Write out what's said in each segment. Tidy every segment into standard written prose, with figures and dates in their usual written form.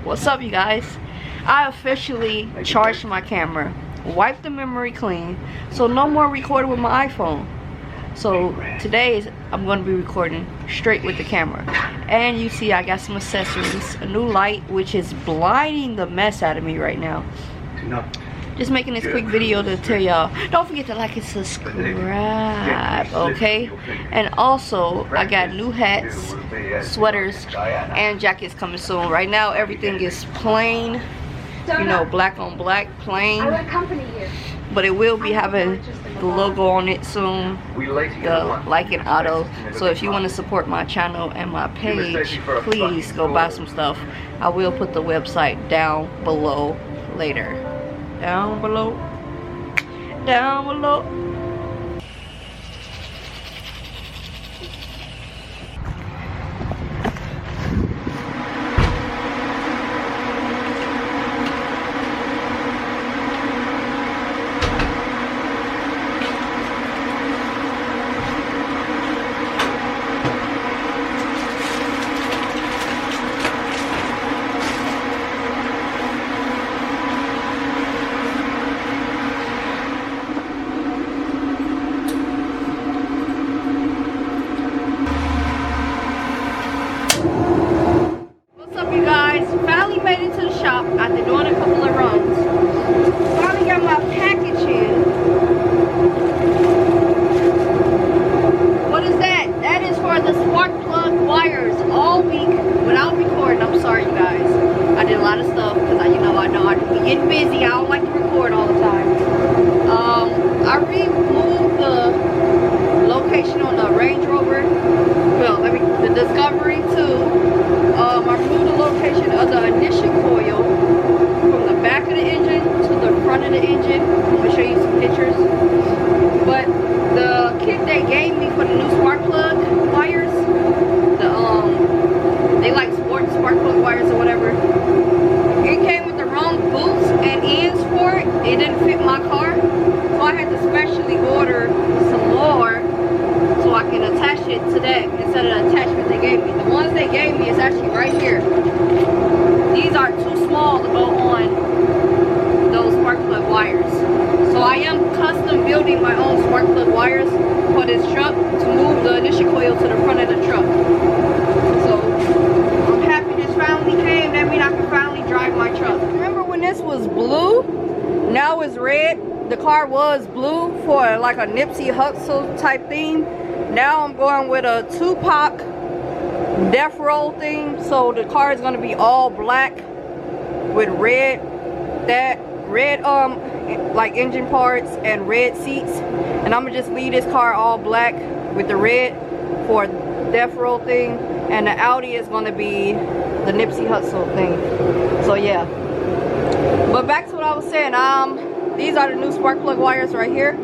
What's up, you guys? I officially charged my camera, wiped the memory clean, so no more recording with my iPhone. So today I'm going to be recording straight with the camera. And you see I got some accessories, a new light which is blinding the mess out of me right now. Just making this quick video to tell y'all, don't forget to like and subscribe, okay? And also, I got new hats, sweaters, and jackets coming soon. Right now, everything is plain, you know, black on black, plain. But it will be having the logo on it soon, the like and auto. So if you want to support my channel and my page, please go buy some stuff. I will put the website down below later. Down below. Down below. After doing a couple of runs, finally got my package in. What is that? That is for the spark plug wires. All week without recording. I'm sorry, you guys. I did a lot of stuff because I know I be getting busy. I don't like to record all the time. I removed the location on the Range Rover. Well, the Discovery 2. I removed the location of the ignition coil from the back of the engine to the front of the engine. I'm going to show you some pictures. But the kit they gave me for the new spark plug wires, they like sport spark plug wires or whatever, it came with the wrong boots and ends for it. It didn't fit my car. So I had to specially order some more so I can attach it to that instead of the attachment they gave me. The ones they gave me is actually right here. These are too small to go on those spark plug wires. So I am custom building my own spark plug wires for this truck to move the ignition coil to the front of the truck. So I'm happy this finally came. That means I can finally drive my truck. Remember when this was blue? Now it's red. The car was blue for like a Nipsey Hussle type theme. Now I'm going with a Tupac death roll theme. So the car is going to be all black with red, like engine parts and red seats. And I'm gonna just leave this car all black with the red for death roll thing. And the Audi is going to be the Nipsey Hussle thing. So yeah. But back to what I was saying. These are the new spark plug wires right here.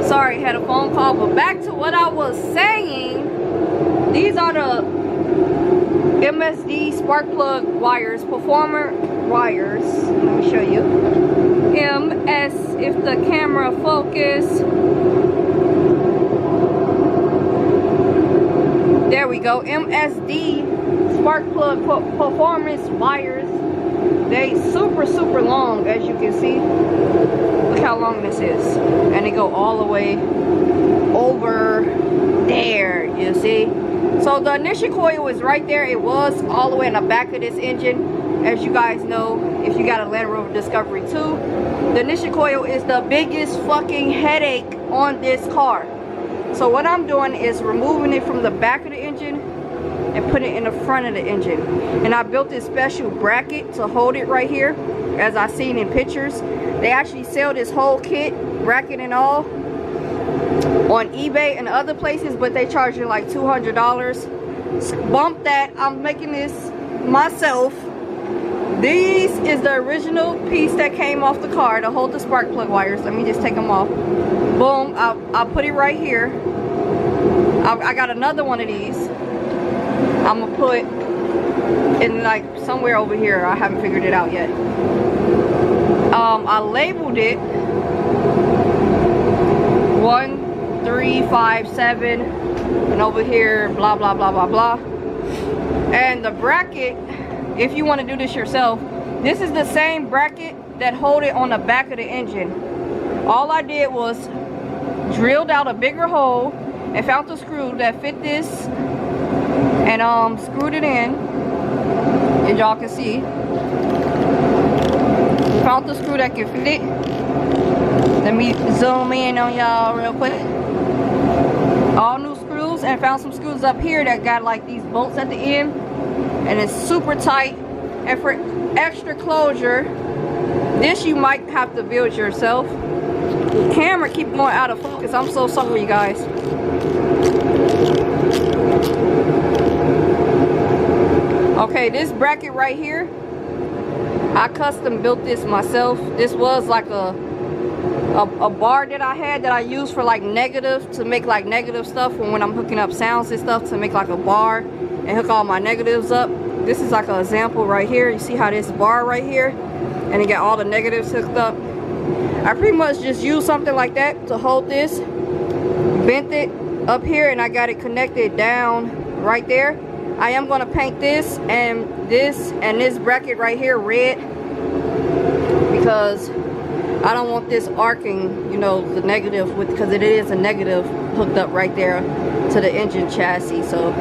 Sorry, had a phone call, but back to what I was saying. These are the MSD spark plug wires, performer wires. Let me show you. MS, if the camera focus. There we go. MSD spark plug performance wires. They super long, as you can see. Look how long this is. And they go all the way over there, you see. So the ignition coil is right there. It was all the way in the back of this engine. As you guys know, if you got a Land Rover Discovery 2, the ignition coil is the biggest fucking headache on this car. So what I'm doing is removing it from the back of the engine and put it in the front of the engine. And I built this special bracket to hold it right here, as I seen in pictures. They actually sell this whole kit, bracket and all, on eBay and other places, but they charge you like $200. Bump that. I'm making this myself. This is the original piece that came off the car to hold the spark plug wires. Let me just take them off. Boom. I'll put it right here. I got another one of these. I'm gonna put in like somewhere over here. I haven't figured it out yet. I labeled it 1357, and over here blah blah blah blah blah. And the bracket if you want to do this yourself. This is the same bracket that hold it on the back of the engine. All I did was drilled out a bigger hole and found the screw that fit this and screwed it in, as y'all can see. Found the screw that can fit it. Let me zoom in on y'all real quick. All new screws, and found some screws up here that got like these bolts at the end, and it's super tight. And for extra closure, this you might have to build yourself. The camera keep going out of focus. I'm so sorry, you guys. Okay, this bracket right here, I custom built this myself. This was like a bar that I had that I used for like negative, to make like negative stuff when I'm hooking up sounds and stuff, to make like a bar and hook all my negatives up. This is like an example right here. You see how this bar right here, and it got all the negatives hooked up. I pretty much just used something like that to hold this, bent it up here, and I got it connected down right there. I am going to paint this and this bracket right here red, because I don't want this arcing, you know, the negative, because it is a negative hooked up right there to the engine chassis. So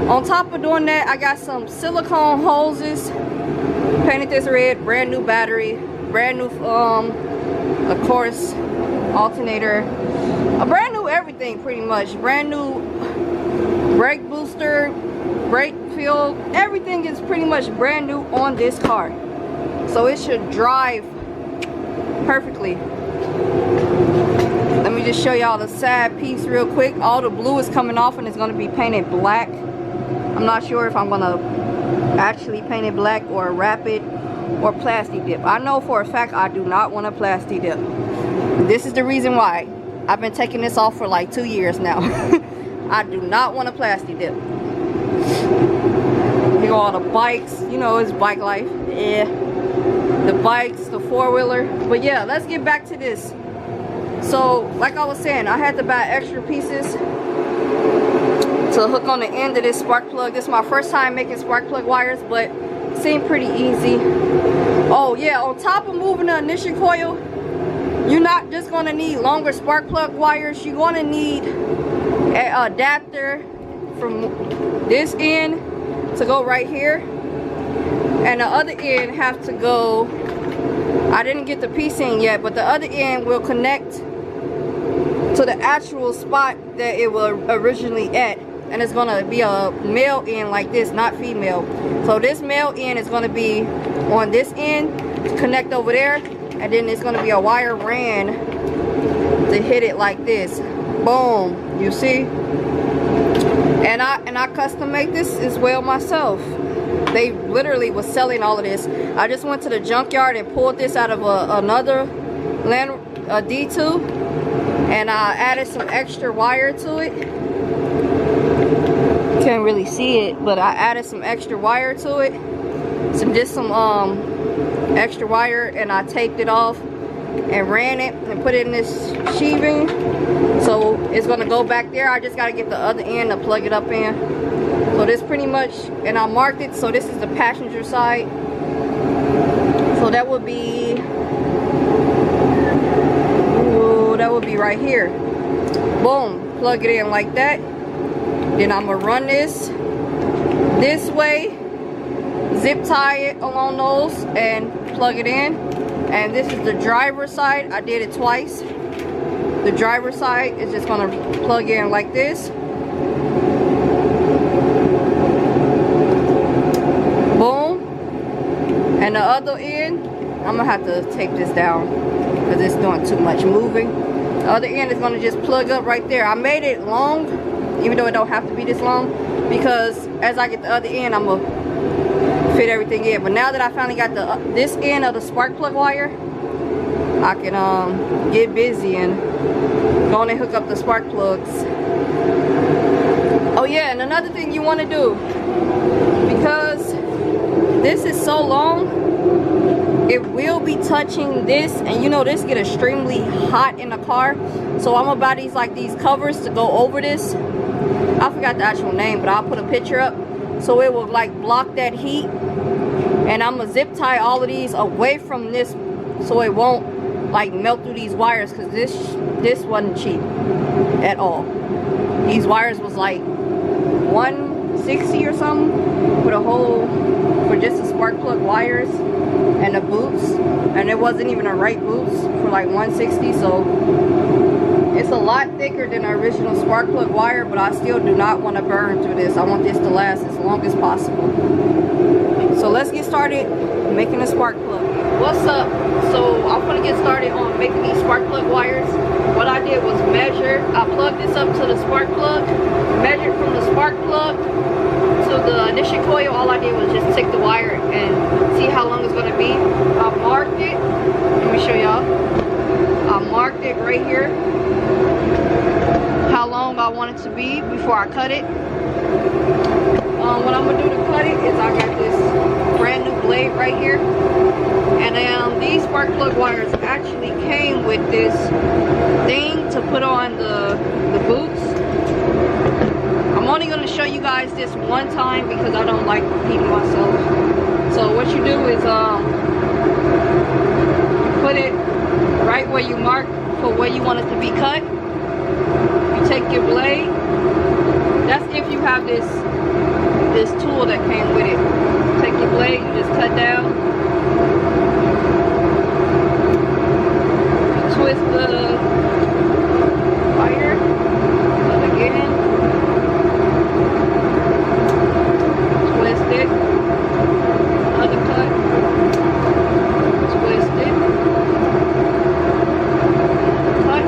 on top of doing that, I got some silicone hoses, painted this red, brand new battery, brand new of course alternator, a brand new everything, pretty much brand new brake booster, brake fluid, everything is pretty much brand new on this car, so it should drive perfectly. Let me just show y'all the side piece real quick. All the blue is coming off and it's going to be painted black. I'm not sure if I'm going to actually paint it black or wrap it or plastic dip. I know for a fact I do not want a plastic dip. This is the reason why. I've been taking this off for like 2 years now. I do not want a plastic dip. You know, all the bikes, you know, it's bike life. Yeah. The bikes, the four-wheeler. But yeah, let's get back to this. So like I was saying, I had to buy extra pieces to hook on the end of this spark plug. This is my first time making spark plug wires, but it seemed pretty easy. Oh yeah, on top of moving the ignition coil, you're not just going to need longer spark plug wires. You're going to need an adapter from this end to go right here, and the other end have to go, I didn't get the piece in yet, but the other end will connect to the actual spot that it was originally at, and it's going to be a male end like this, not female. So this male end is going to be on this end to connect over there, and then it's going to be a wire ran to hit it like this. Boom, you see? And I custom make this as well myself. They literally was selling all of this. I just went to the junkyard and pulled this out of another D2, and I added some extra wire to it. Can't really see it, but I added some extra wire to it. Some extra wire, and I taped it off and ran it and put it in this sheathing, so it's gonna go back there. I just gotta get the other end to plug it up in. So this pretty much, and I marked it, so this is the passenger side, so that would be, ooh, that would be right here. Boom, plug it in like that. Then I'm gonna run this way, zip tie it along those and plug it in. And this is the driver's side. I did it twice. The driver's side is just gonna plug in like this. Boom. And the other end, I'm gonna have to tape this down because it's doing too much moving. The other end is gonna just plug up right there. I made it long, even though it don't have to be this long, because as I get the other end, I'm gonna fit everything in. But now that I finally got this end of the spark plug wire, I can get busy and go on and hook up the spark plugs. Oh yeah, and another thing you want to do, because this is so long, it will be touching this, and you know this get extremely hot in the car. So I'm gonna buy these covers to go over this. I forgot the actual name, but I'll put a picture up so it will like block that heat And I'm gonna zip tie all of these away from this so it won't like melt through these wires, because this wasn't cheap at all. These wires was like $160 or something for the whole, for just the spark plug wires and the boots, and it wasn't even the right boots for like $160. So it's a lot thicker than the original spark plug wire, but I still do not want to burn through this. I want this to last as long as possible. So let's get started making a spark plug. What's up? So I'm gonna get started on making these spark plug wires. What I did was measure. I plugged this up to the spark plug, measured from the spark plug to the ignition coil. All I did was just take the wire and see how long it's gonna be. I marked it. Let me show y'all. I marked it right here, how long I want it to be before I cut it. What I'm gonna do to cut it is I got this brand new blade right here, and these spark plug wires actually came with this thing to put on the boots. I'm only gonna show you guys this one time because I don't like repeating myself. So what you do is put it right where you mark for where you want it to be cut. You take your blade. That's if you have this tool that came with it. Take your blade, you just cut down. You twist the wire. Cut again. Twist it. Another cut. Twist it. Cut.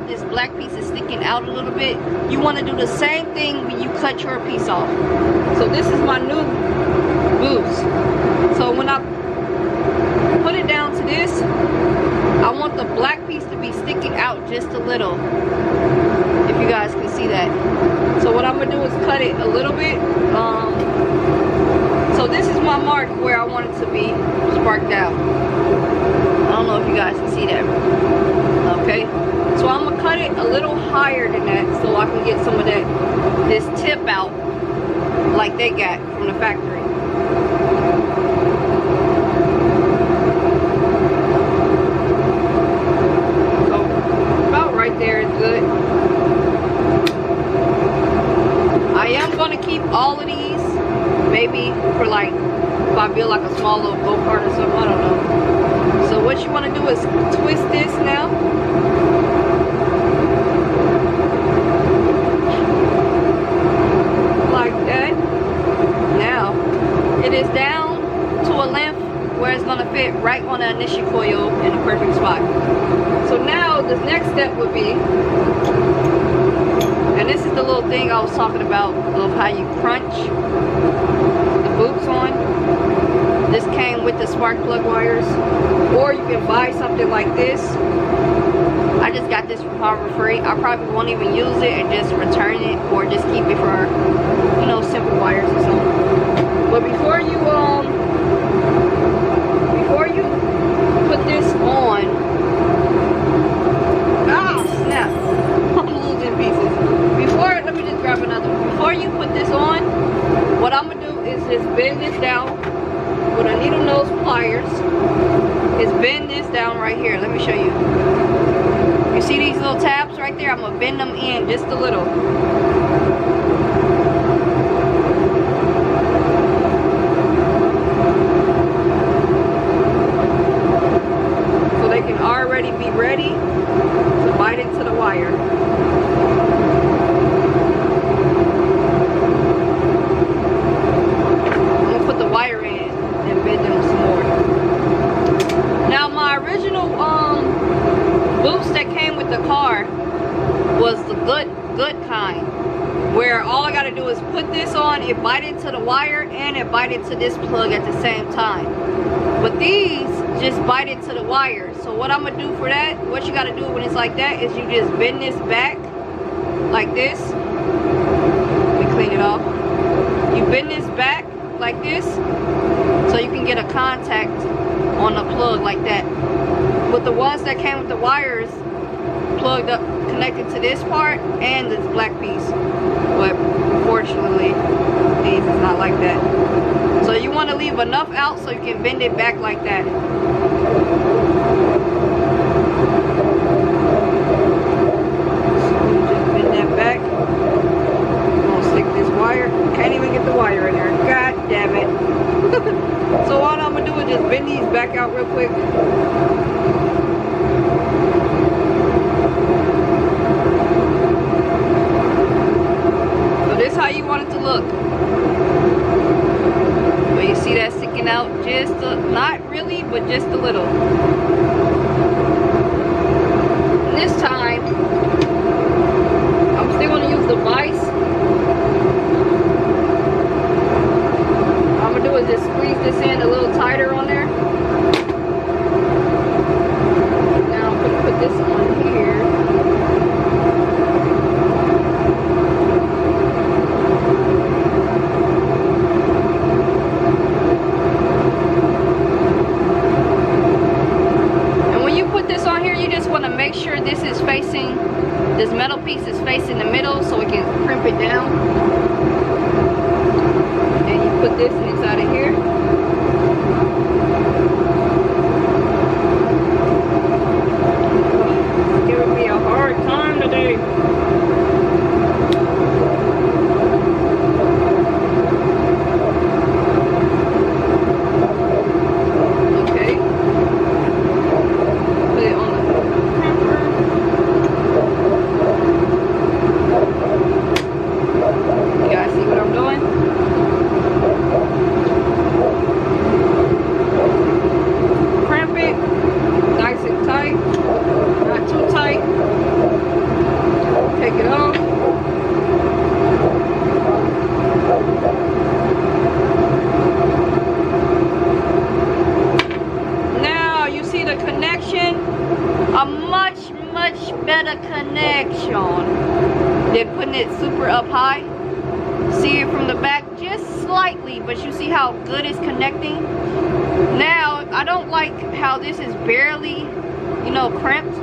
This black piece is sticking out a little bit. You want to do the same thing when you cut your piece off. So this is my new boots. So when I put it down to this, I want the black piece to be sticking out just a little, if you guys can see that. So what I'm gonna do is cut it a little bit. So this is my mark where I want it to be sparked out. I don't know if you guys can see that. Okay, so I'm gonna cut it a little higher than that so I can get some of this tip out like they got from the factory. So about right there is good. I am gonna keep all of these, maybe for like, if I build like a small little go-kart or something, I don't know. So what you want to do is twist this now. Like that. Now, it is down to a length where it's going to fit right on the ignition coil in a perfect spot. So now, the next step would be, and this is the little thing I was talking about of how you crunch the boots on. This came with the spark plug wires, or you can buy something like this. I just got this from Harbor Freight. I probably won't even use it and just return it, or just keep it for, you know, simple wires or something. But before you put this on, snap, I'm losing pieces. Let me just grab another one. Before you put this on, what I'm gonna do is just bend this down with a needle nose pliers. Is bend this down right here. Let me show you. You see these little tabs right there? I'm gonna bend them in just a little. So they can already be ready to bite into the wire. I'm gonna put the wire in and bend them some more. Now my original boots that came with the car was the good kind. where all I gotta do is put this on, it bited to the wire and it bited to this plug at the same time. But these just bited to the wire. So what I'm gonna do for that, what you gotta do when it's like that is you just bend this back like this. Let me clean it off. You bend this back like this so you can get a contact on the plug like that. But the ones that came with the wires plugged up, connected to this part and this black piece. But unfortunately, these is not like that. So you want to leave enough out so you can bend it back like that. So just bend that back. I'm gonna stick this wire. Can't even get the wire in there. God damn it. So all I'm gonna do is just bend these back out real quick. So this is how you want it to look. But you see that sticking out just a, not really, but just a little. And this time, I'm still gonna use the vise. All I'm gonna do is just squeeze this in a little tighter on there. Now I'm gonna put this on here. And when you put this on here, you just want to make sure this is facing, this metal piece is facing the middle so we can crimp it down. And you put this inside of here. It's giving me a hard time today. Okay. Put it on the crimper. You guys see what I'm doing? Crimp it nice and tight, not too tight. Take it off. Now you see the connection, a much better connection than putting it super up high. See it from the back just slightly, but you see how good it's connecting. Now I don't like how this is barely, you know, crimped.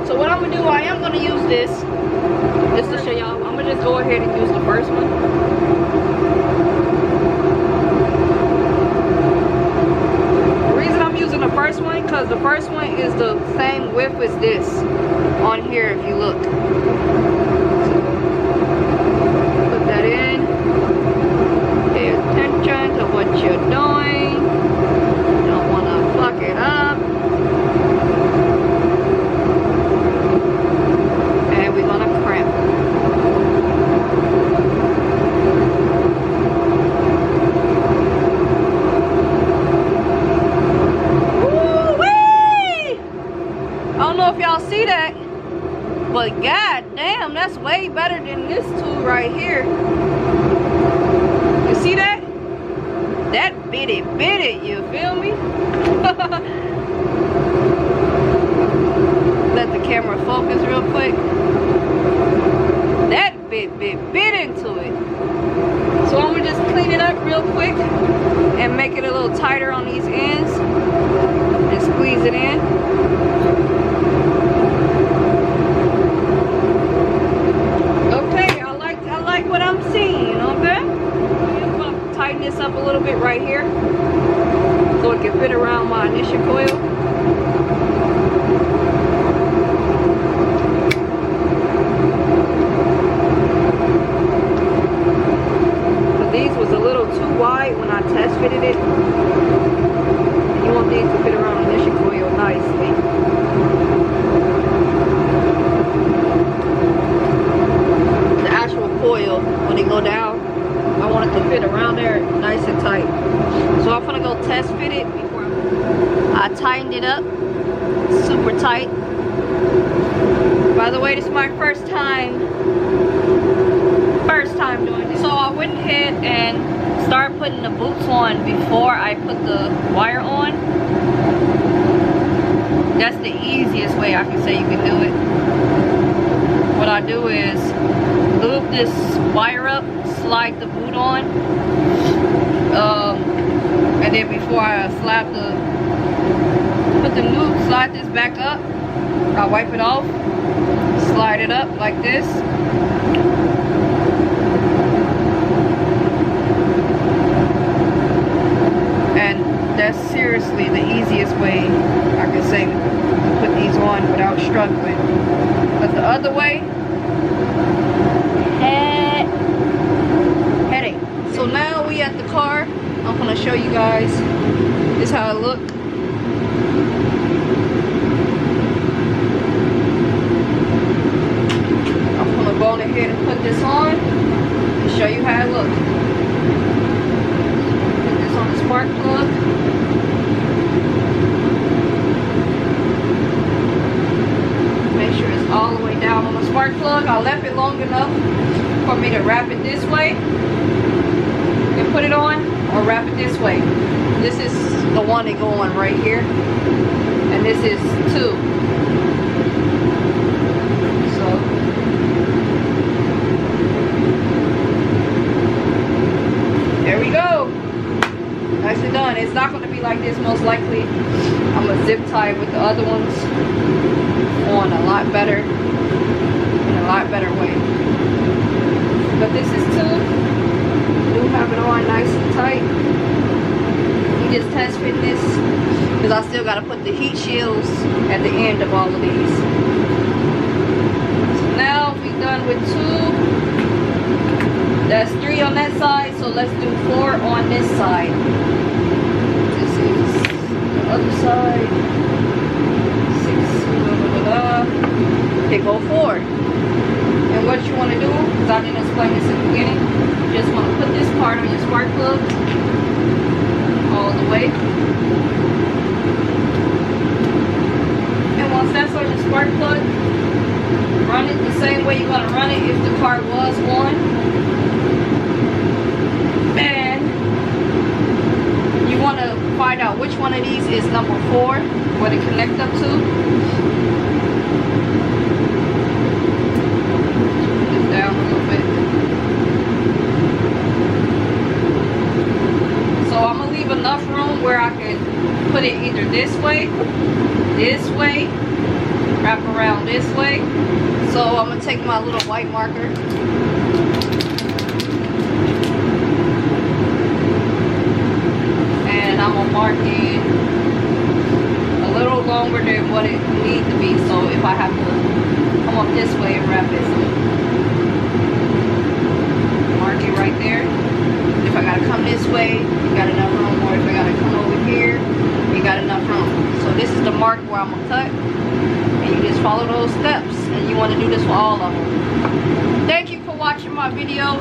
So what I'm gonna do, I am gonna use this just to show y'all. I'm gonna just go ahead and use the first one. The reason I'm using the first one, because the first one is the same width as this on here if you look. So put that in. Pay attention to what you're doing. Don't want to fuck it up. And we're going to crimp. Woo-wee! I don't know if y'all see that, but god damn, that's way better than this tool right here. You see that? That bit it, you feel me? Let the camera focus real quick. That bit into it. So I'm gonna just clean it up real quick and make it a little tighter on these ends and squeeze it in. Okay, I like what I'm seeing, okay? Tighten this up a little bit right here so it can fit around my initial coil. But these was a little too wide when I test fitted it. And you want these to fit around the initial coil nicely. The actual coil, when they go down, I want it to fit around there nice and tight. So I'm gonna go test fit it before I tightened it up super tight. By the way, this is my first time time doing this. So I went ahead and started putting the boots on before I put the wire on. That's the easiest way I can say you can do it. What I do is lube this wire up, slide the boot on, and then before I put the lube, slide this back up, I wipe it off, slide it up like this. And that's seriously the easiest way I can say to put these on without struggling. But the other way, headache. So now we at the car. I'm gonna show you guys. This is how it look. I'm gonna go on ahead and put this on and show you how it look. Put this on the spark plug. Make sure it's all the way down on the spark plug. I left it long enough for me to wrap it this way and put it on, or wrap it this way. This is the one that go on right here, and this is 2. So there we go. Nicely done. It's not going to be like this most likely. I'm going to zip tie it with the other ones on a lot better, in a lot better way. But this is 2. Do have it on nice and tight. You just test fit this because I still got to put the heat shields at the end of all of these. So now we're done with 2. That's 3 on that side, so let's do 4 on this side. This is the other side. 6, okay, go 4. And what you want to do, because I didn't explain this in the beginning, you just want to put this part on your spark plug all the way. And once that's on your spark plug, run it the same way you're going to run it if the car was on. And you want to find out which one of these is number 4, where they connect up to. Down a little bit. So I'm gonna leave enough room where I can put it either this way, wrap around this way. So I'm gonna take my little white marker and I'm gonna mark it a little longer than what it needs to be. So if I have to come up this way and wrap it, mark it right there. If I gotta come this way, you got enough room, or if I gotta come over here, you got enough room. So this is the mark where I'm gonna cut, and you just follow those steps, and you want to do this for all of them. Thank you for watching my video.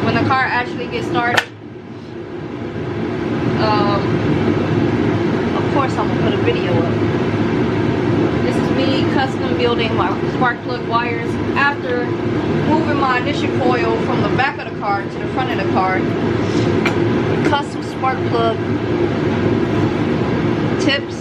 When the car actually gets started, of course I'm gonna put a video up. This is me custom building my spark plug wires after moving my initial coil from the back of the car to the front of the car. Custom spark plug tips